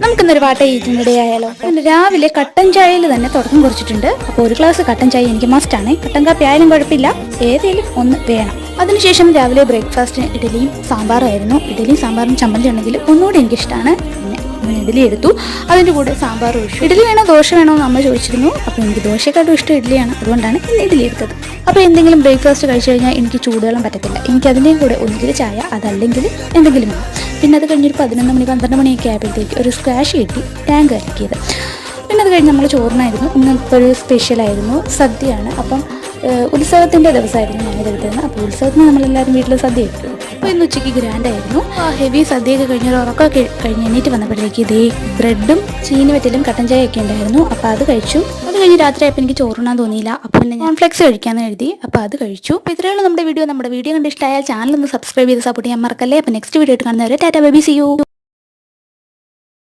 നമുക്കിന്നൊരു പാട്ട് ഈറ്റിനിടെ ആയാലോ. രാവിലെ കട്ടൻ ചായയിൽ തന്നെ തുടക്കം കുറിച്ചിട്ടുണ്ട്. അപ്പോൾ ഒരു ഗ്ലാസ് കട്ടൻ ചായ എനിക്ക് മസ്റ്റാണ്. കട്ടൻ കാപ്പി ആയാലും കുഴപ്പമില്ല, ഏതെങ്കിലും ഒന്ന് വേണം. അതിനുശേഷം രാവിലെ ബ്രേക്ക്ഫാസ്റ്റിന് ഇഡലിയും സാമ്പാറുമായിരുന്നു. ഇഡലിയും സാമ്പാറും ചമ്മന്തി ഉണ്ടെങ്കിൽ ഒന്നുകൂടി എനിക്കിഷ്ടമാണ്. പിന്നെ ഇഡലി എടുത്തു, അതിൻ്റെ കൂടെ സാമ്പാർ ഒഴിച്ചു. ഇഡലി വേണോ ദോശ വേണോ എന്ന് അമ്മ ചോദിച്ചിരുന്നു. അപ്പോൾ എനിക്ക് ദോശയെക്കാട്ടും ഇഷ്ടം ഇഡലിയാണ്, അതുകൊണ്ടാണ് ഇന്ന് ഇഡലി എടുത്തത്. അപ്പോൾ എന്തെങ്കിലും ബ്രേക്ക്ഫാസ്റ്റ് കഴിച്ചു കഴിഞ്ഞാൽ എനിക്ക് ചൂടുവെള്ളം പറ്റത്തില്ല. എനിക്ക് അതിൻ്റെയും കൂടെ ഒന്നുകിൽ ചായ, അതല്ലെങ്കിൽ എന്തെങ്കിലും വേണം. പിന്നെ അത് കഴിഞ്ഞൊരു 11 മണി 12 മണിയൊക്കെ ആയപ്പോഴത്തേക്ക് ഒരു സ്ക്വാഷ് കിട്ടി, ടാങ്ക് ഇറക്കിയത്. പിന്നെ അത് കഴിഞ്ഞ് നമ്മൾ ചോറിനായിരുന്നു. ഇന്നിപ്പോൾ ഒരു സ്പെഷ്യലായിരുന്നു, സദ്യയാണ്. അപ്പം ഉത്സവത്തിൻ്റെ ദിവസമായിരുന്നു ഞാനിത് എടുത്തത്. അപ്പോൾ ഉത്സവത്തിന് നമ്മളെല്ലാവരും വീട്ടിൽ സദ്യ എടുത്തു. അപ്പോൾ ഇന്ന് ഉച്ചയ്ക്ക് ഗ്രാൻഡായിരുന്നു. ഹെവി സദ്യയൊക്കെ കഴിഞ്ഞൊരു ഉറക്കമൊക്കെ കഴിഞ്ഞ് എണീറ്റ് വന്നപ്പോഴേക്ക് ഇതേ ബ്രെഡും ചീനിവറ്റലും കട്ടൻ ചായയൊക്കെ ഉണ്ടായിരുന്നു. അപ്പോൾ അത് കഴിച്ചു. അത് കഴിഞ്ഞ് രാത്രി ആയപ്പോൾ എനിക്ക് ചോറുണ്ണാൻ തോന്നിയില്ല. അപ്പോൾ പിന്നെ കോൺഫ്ലെക്സ് കഴിക്കാമെന്ന് എഴുതി. അപ്പോൾ അത് കഴിച്ചു. അപ്പോൾ ഇത്രയുള്ള നമ്മുടെ വീഡിയോ കണ്ട് ഇഷ്ടമായാൽ ചാനൽ ഒന്ന് സബ്സ്ക്രൈബ് ചെയ്ത് സപ്പോർട്ട് ചെയ്യാൻ മറക്കല്ലേ. അപ്പോൾ നെക്സ്റ്റ് വീഡിയോ ആയിട്ട് കാണുന്നവരെ ടാറ്റാ ബൈ ബൈ, സീ യു.